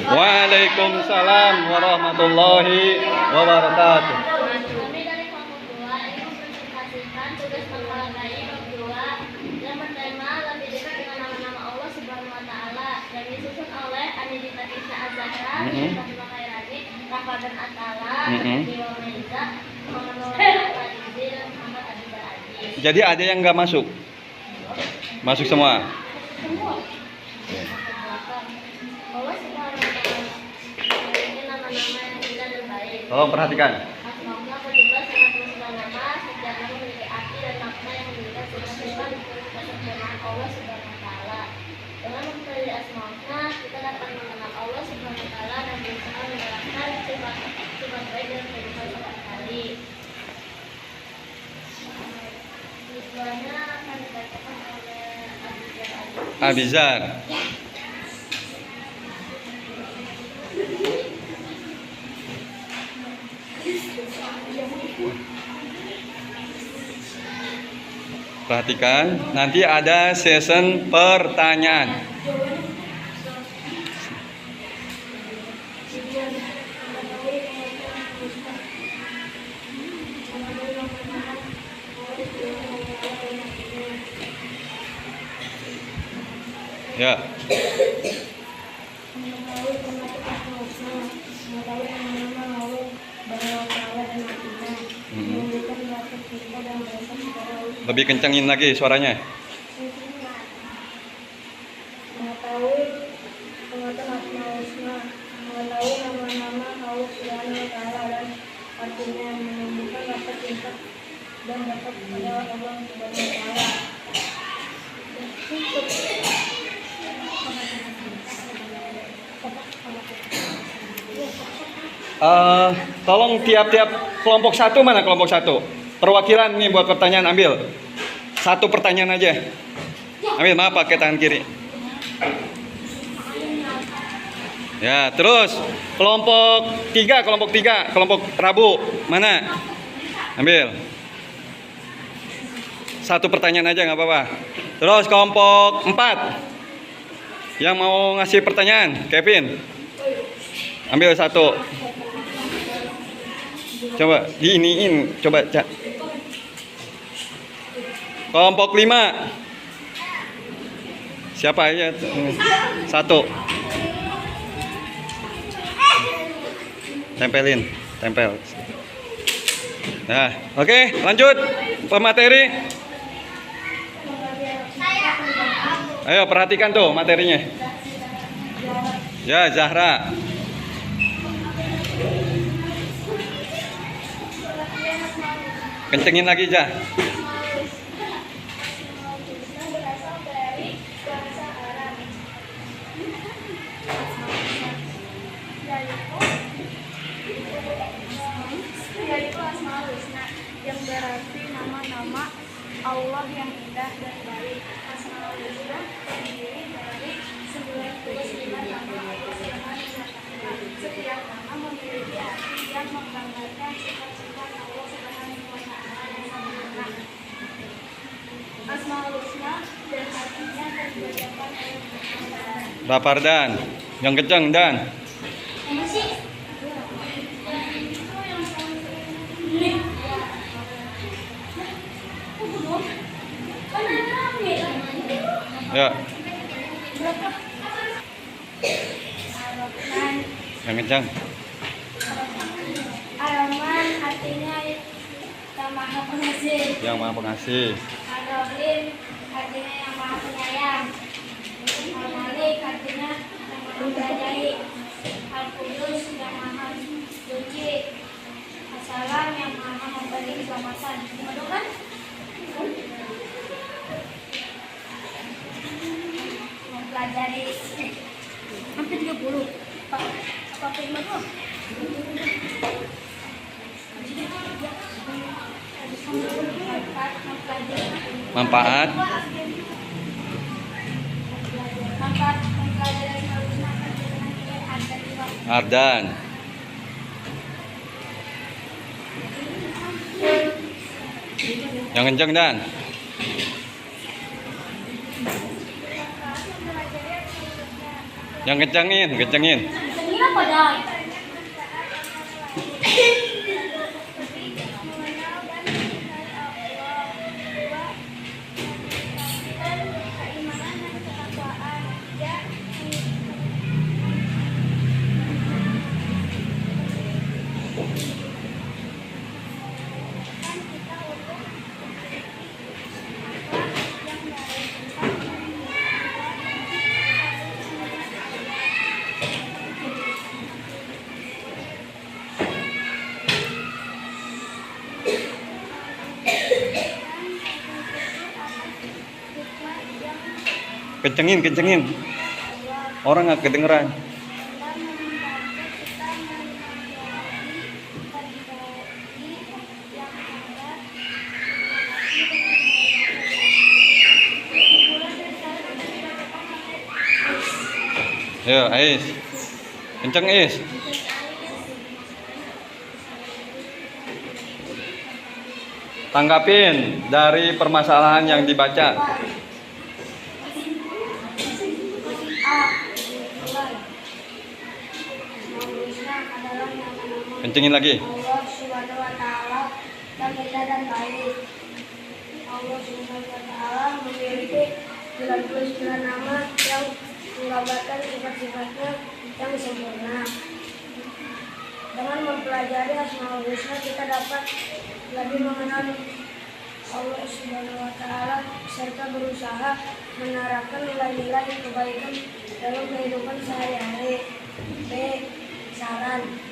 Waalaikumsalam warahmatullahi wabarakatuh. Kami dari kelompok 2 ingin mempresentasikan tugas kepala KAI bab 2 yang bertema lebih dekat dengan nama-nama Allah Subhanahu wa taala yang disusun oleh Anindita Tisna Az-Zahra, Fatimah Khairani, Rafadan Atala, Dewa Meza, Muhammad Maulana Farizi, dan Muhammad Abdul Aziz. Jadi ada yang nggak masuk? Masuk semua. Allah Subhanahu wa taala memiliki nama-nama yang indah dan baik. Tolong perhatikan. Asmaullah berjumlah 99 nama, setiap nama memiliki arti dan makna yang menunjukkan sifat-sifat kesempurnaan Allah Subhanahu wa taala. Dengan mempelajari Asmaullah, kita dapat mengenal Allah Subhanahu wa taala dan berusaha menerapkan sifat baik dan kehidupan sehari-hari. Tujuannya akan dibacakan oleh Abizar. Perhatikan, nanti ada session pertanyaan. Ya. Lebih kencangin lagi suaranya. Mengetahui Asmaul Husna, mengetahui nama-nama Allah Subhanahu wa taala dan artinya menumbuhkan rasa cinta dan dapat kepada Allah Subhanahu wa taala. Tolong tiap-tiap kelompok satu, mana kelompok satu? Perwakilan nih buat pertanyaan, ambil. Satu pertanyaan aja. Ambil, maaf pakai tangan kiri. Ya, terus kelompok 3, kelompok Rabu, mana? Ambil. Satu pertanyaan aja nggak apa-apa. Terus kelompok 4. Yang mau ngasih pertanyaan, Kevin. Ambil satu. Coba diiniin, coba Cak. Kelompok 5. Siapa aja? Satu. Tempelin, tempel. Nah, oke, lanjut pemateri. Ayo perhatikan tuh materinya. Ya, Zahra. Kencengin lagi, Jah. Yaitu Asmaul Husna yang berarti nama-nama Allah yang indah dan baik. Asmaul Husna terdiri dari 99 nama Allah Subhanahu wa taala. Setiap nama memiliki arti yang menggambarkan sifat-sifat Allah Subhanahu wa taala yang sempurna. Asmaul Husna dan artinya terbedakan oleh Bapak Dan, yang kenceng Dan. Ya. Yang kencang. Ar-Rahman artinya yang maha pengasih. Yang maha pengasih. Ar-Rahim artinya yang maha penyayang. Al-Malik artinya yang maha mempelajari. Al-Qudus yang maha suci. As-Salam yang maha memberi keselamatan. Betul kan? Mempelajari hampir 30. Apa firman tuh? Manfaat. Ardan. Yang kencang Dan. Yang kencangin. Kenapa dong? Kencengin. Orang nggak kedengeran. Yo, Ais. Kenceng, Is. Tanggapin dari permasalahan yang dibaca. Kencengin lagi. Allah Subhanahu wa taala yang indah dan baik. Allah Subhanahu wa taala memiliki 99 nama yang menggambarkan sifat-sifatnya yang sempurna. Dengan mempelajari Asmaul Husna kita dapat lebih mengenal Allah Subhanahu wa taala serta berusaha menerapkan nilai-nilai kebaikan dalam kehidupan sehari-hari. B. Saran.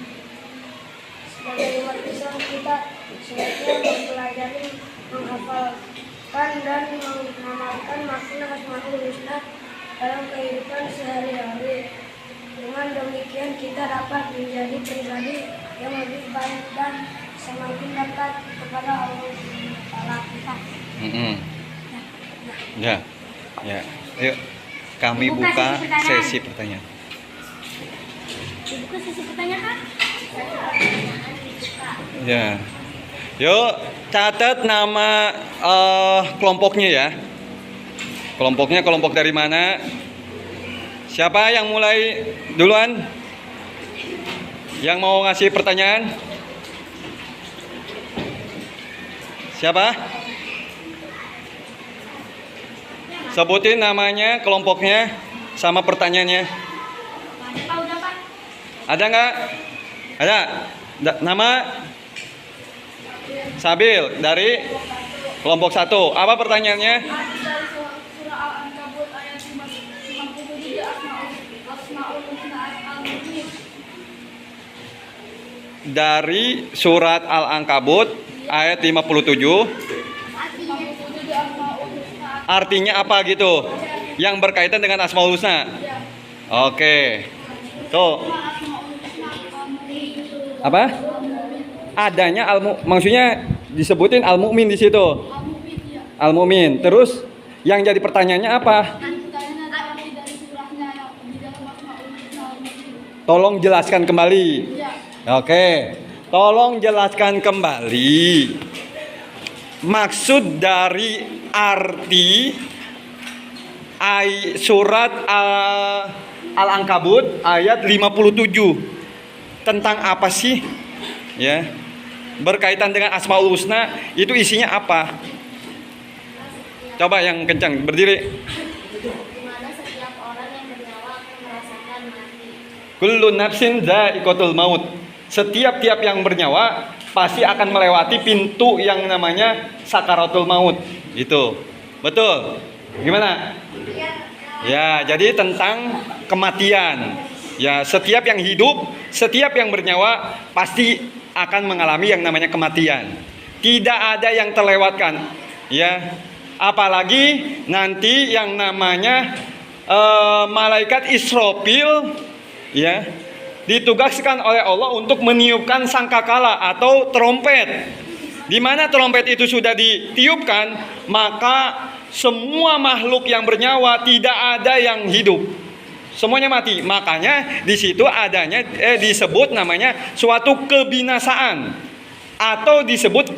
Sebagai umat Islam kita sebaiknya mempelajari, menghafalkan dan mengamalkan makna Asmaul Husna dalam kehidupan sehari-hari. Dengan demikian kita dapat menjadi pribadi yang lebih baik dan semakin dekat kepada Allah Taala kita. Ya. Yuk, kami buka sesi pertanyaan. Dibuka sesi pertanyaan. Ya. Yuk, catat nama kelompoknya ya. Kelompoknya kelompok dari mana? Siapa yang mulai duluan? Yang mau ngasih pertanyaan? Siapa? Sebutin namanya, kelompoknya, sama pertanyaannya. Ada nggak? Ada? Nama? Sabil dari kelompok 1. Apa pertanyaannya? Dari surat Al-Ankabut ayat 57. Artinya apa gitu? Yang berkaitan dengan Asmaul Husna. Oke. Tuh. Apa? Adanya maksudnya disebutin Al-Mu'min di situ. Al-Mu'min. Terus yang jadi pertanyaannya apa? Tolong jelaskan kembali. Oke. Tolong jelaskan kembali maksud dari arti surat Al-Ankabut ayat 57. Tentang apa sih? Ya. Berkaitan dengan Asmaul Husna, itu isinya apa? Coba yang kencang, berdiri. Di mana setiap orang yang bernyawa akan merasakan mati. Kullu nafsin dha'iqatul maut. Setiap-tiap yang bernyawa pasti akan melewati pintu yang namanya sakaratul maut. Itu. Betul? Gimana? Ya, jadi tentang kematian. Ya, setiap yang hidup, setiap yang bernyawa pasti akan mengalami yang namanya kematian. Tidak ada yang terlewatkan. Ya. Apalagi nanti yang namanya malaikat Israfil, ya, ditugaskan oleh Allah untuk meniupkan sangkakala atau trompet. Di mana trompet itu sudah ditiupkan, maka semua makhluk yang bernyawa tidak ada yang hidup. Semuanya mati. Makanya di situ adanya disebut namanya suatu kebinasaan atau disebut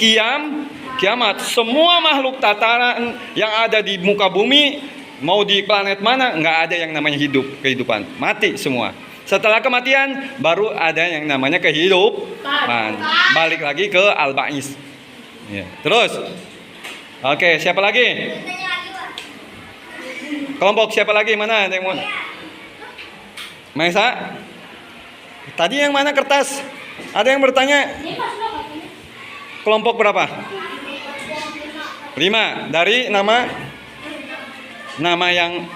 kiamat. Semua makhluk tataran yang ada di muka bumi, mau di planet mana, nggak ada yang namanya hidup, kehidupan, mati semua. Setelah kematian baru ada yang namanya kehidupan. Balik lagi ke al-ba'is. Ya. Terus. Oke, siapa lagi? Kelompok siapa lagi? Mana? Yang mau? Maisa? Tadi yang mana kertas? Ada yang bertanya? Kelompok berapa? 5. Dari nama yang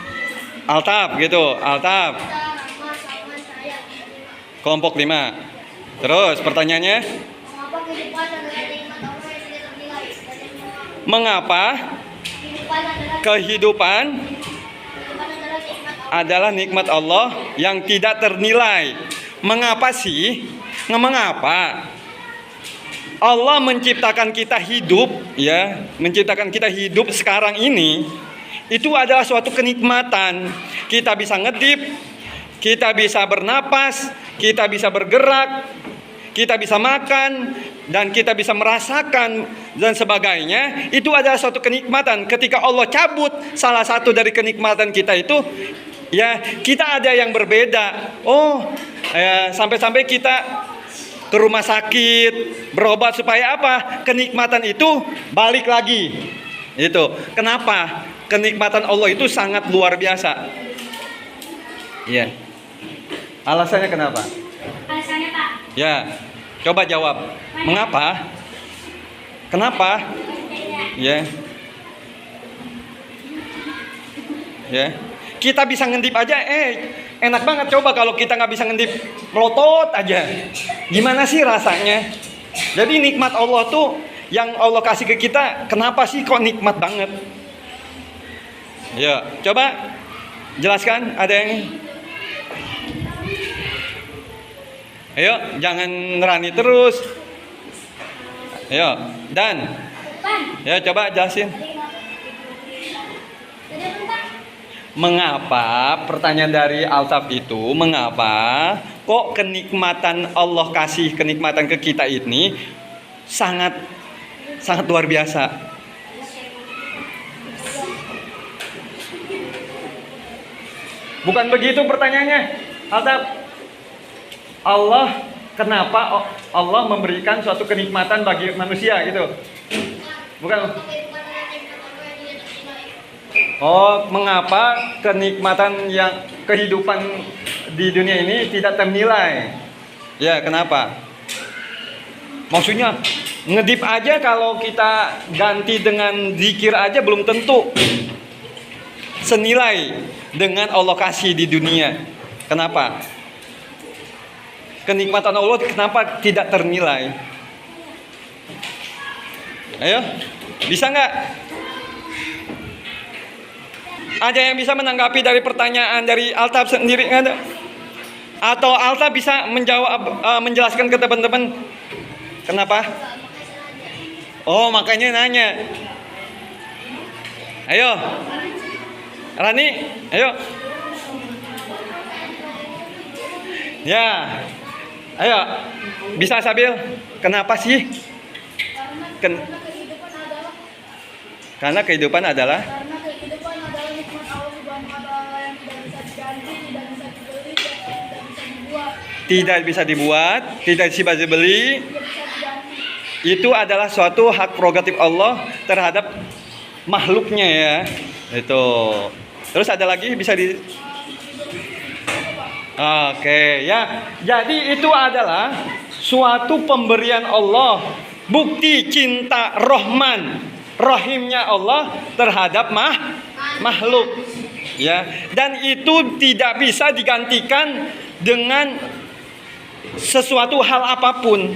Altab gitu, Altab. Kelompok 5. Terus pertanyaannya? Mengapa kehidupan adalah nikmat Allah yang tidak ternilai? Mengapa sih? Mengapa Allah menciptakan kita hidup, ya, menciptakan kita hidup sekarang ini, itu adalah suatu kenikmatan. Kita bisa ngedip, kita bisa bernapas, kita bisa bergerak, kita bisa makan, dan kita bisa merasakan dan sebagainya. Itu adalah suatu kenikmatan. Ketika Allah cabut salah satu dari kenikmatan kita itu, ya, kita ada yang berbeda. Oh, sampai-sampai kita ke rumah sakit, berobat supaya apa? Kenikmatan itu balik lagi. Itu. Kenapa? Kenikmatan Allah itu sangat luar biasa. Iya. Alasannya kenapa? Alasannya, Pak. Ya. Coba jawab. Mengapa? Kenapa? Ya. Ya. Kita bisa ngedip aja, enak banget. Coba kalau kita nggak bisa ngedip, melotot aja. Gimana sih rasanya? Jadi nikmat Allah tuh yang Allah kasih ke kita, kenapa sih kok nikmat banget? Ya, coba jelaskan. Ada yang? Ayo, jangan ngerani terus. Ayo, Dan. Ya, coba jelasin. Mengapa, pertanyaan dari Altaf itu, mengapa kok kenikmatan Allah kasih kenikmatan ke kita ini sangat luar biasa? Bukan begitu pertanyaannya, Altaf. Kenapa Allah memberikan suatu kenikmatan bagi manusia gitu? Bukan. Oh, mengapa kenikmatan yang kehidupan di dunia ini tidak ternilai? Ya, kenapa? Maksudnya ngedip aja kalau kita ganti dengan zikir aja belum tentu senilai dengan Allah kasih di dunia. Kenapa? Kenikmatan Allah kenapa tidak ternilai? Ayo, bisa nggak? Ada yang bisa menanggapi dari pertanyaan dari Altab sendiri? Ada? Atau Altab bisa menjelaskan ke teman-teman kenapa? Oh, makanya nanya. Ayo, Rani, ayo. Ya, ayo. Bisa Sabil? Kenapa sih? Karena kehidupan adalah nikmat Allah Subhanahu wa taala yang tidak bisa diganti, tidak bisa dibeli, tidak bisa dibuat. Tidak bisa dibuat, tidak bisa dibeli. Itu adalah suatu hak prerogatif Allah terhadap makhluknya, ya. Itu. Terus ada lagi bisa di. Oke, ya. Jadi itu adalah suatu pemberian Allah, bukti cinta Rahimnya Allah terhadap makhluk, ya. Dan itu tidak bisa digantikan dengan sesuatu hal apapun,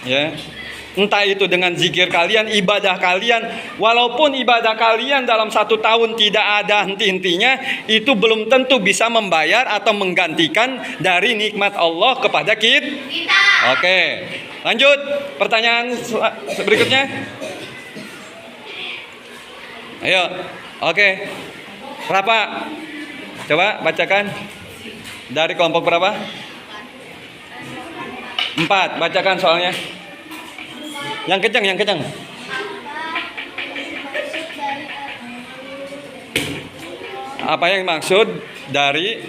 ya. Entah itu dengan zikir kalian, ibadah kalian. Walaupun ibadah kalian dalam 1 tahun tidak ada henti-hentinya, itu belum tentu bisa membayar atau menggantikan dari nikmat Allah kepada kita. Oke, lanjut. Pertanyaan berikutnya. Ayo, oke. Berapa? Coba bacakan. Dari kelompok berapa? 4. Bacakan soalnya. Yang kencang. Apa yang maksud dari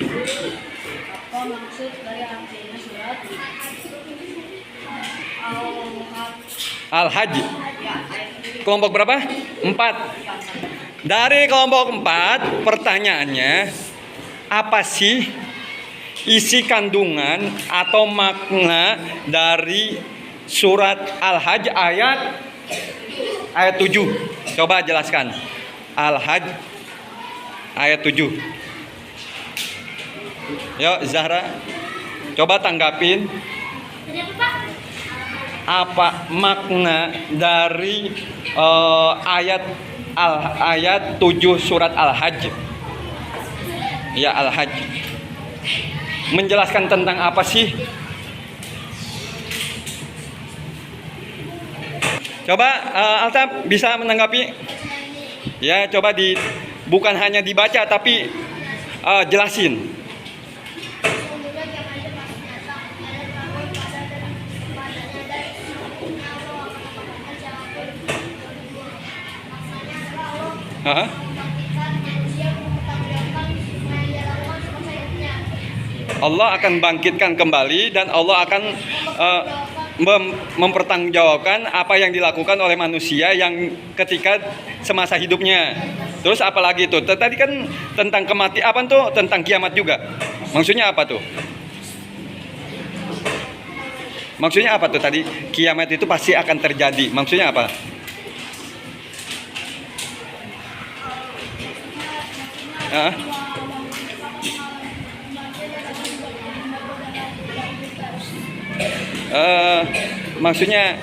Apa maksud dari artinya surat Al-Hajj. ya, ayat Kelompok berapa? 4. Dari kelompok 4, pertanyaannya, apa sih isi kandungan atau makna dari surat Al-Hajj ayat 7? Coba jelaskan. Al-Hajj ayat 7. Yuk Zahra, coba tanggapin. Kenapa Pak? Apa makna dari ayat 7 surat Al-Hajj? Ya, Al-Hajj. Menjelaskan tentang apa sih? Coba Alta bisa menanggapi? Ya, coba bukan hanya dibaca tapi jelasin. Hah? Allah akan bangkitkan kembali dan Allah akan mempertanggungjawabkan apa yang dilakukan oleh manusia yang ketika semasa hidupnya. Terus apalagi itu? Tadi kan tentang kematian, apa tuh? Tentang kiamat juga. Maksudnya apa tuh? Maksudnya apa tuh tadi? Kiamat itu pasti akan terjadi. Maksudnya apa? Hah? Maksudnya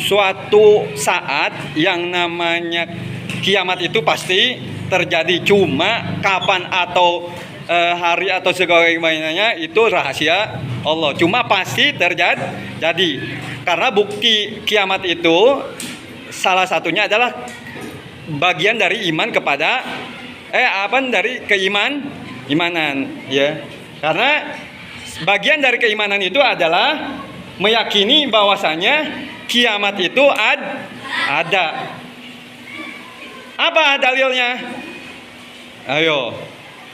suatu saat yang namanya kiamat itu pasti terjadi, cuma kapan atau hari atau sebagainya itu rahasia Allah, cuma pasti terjadi karena bukti kiamat itu salah satunya adalah bagian dari iman kepada dari keimanan ya, karena bagian dari keimanan itu adalah meyakini bahwasanya kiamat itu ada. Apa dalilnya? Ayo.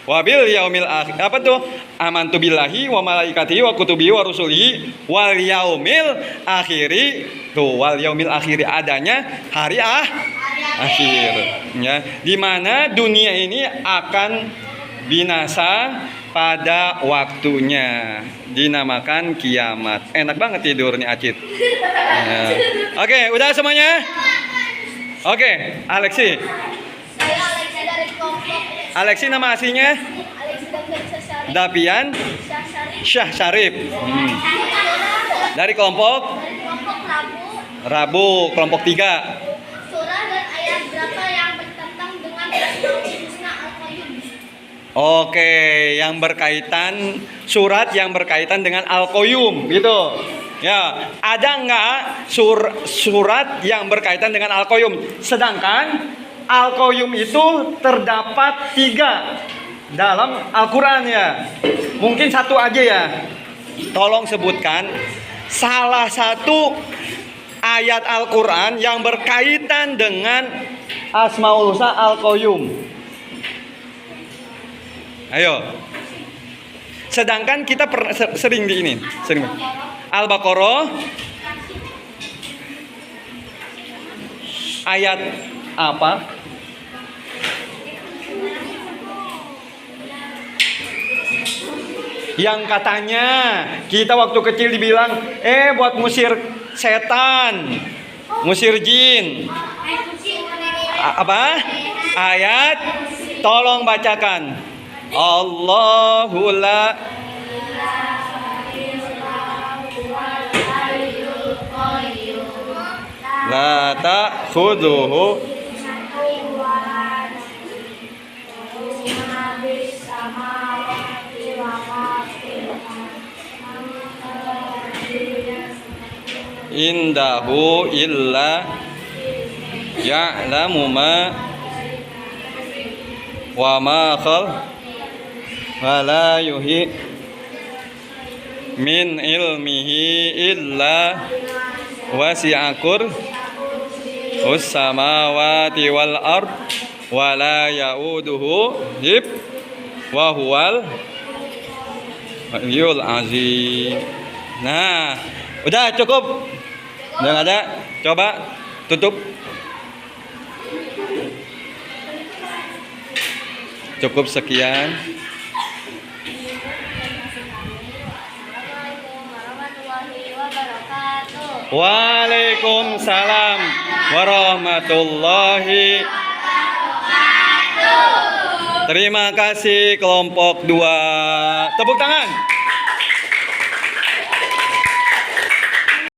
Wabil yaumil akhir. Apa tuh? Amantu billahi wa malaikatihi wa kutubihi wa rusulihi wal yaumil akhiri. Tuh, wal yaumil akhiri adanya hari akhir. Ya, di mana dunia ini akan binasa pada waktunya, dinamakan kiamat. Enak banget tidurnya Acit. Ya. Oke, udah semuanya? Oke, Alexi. Saya Alexia dari kelompok Alexi nama aslinya Alexia Dapian Syah Syarif. Dari kelompok Rabu, kelompok 3. surah dan ayat berapa yang bertentang dengan Asmaul Husna Al-Qayyum? Oke, yang berkaitan surat yang berkaitan dengan Al-Qayyum gitu. Ya, ada nggak surat yang berkaitan dengan Al-Qayyum? Sedangkan Al-Qayyum itu terdapat 3 dalam Al-Quran ya. Mungkin satu aja ya. Tolong sebutkan salah satu ayat Al-Quran yang berkaitan dengan Asmaul Husna Al-Qayyum. Ayo. Sedangkan kita sering di ini, sering. Al-Baqarah ayat apa? Yang katanya kita waktu kecil dibilang buat musir setan, musir jin. Apa? Ayat, tolong bacakan. Allahu la la ta'khudhuhu indahu illa ya'lamu ma wa ma khal wa la yuhi min ilmihi illa wasi'akur ussamawati wal ard wa la ya'uduhu hib wa huwal Aliyul azim. Nah, udah cukup. Udah nggak ada? Coba tutup. Cukup sekian. Assalamualaikum warahmatullahi wabarakatuh. Waalaikumsalam warahmatullahi. Terima kasih kelompok 2. Tepuk tangan.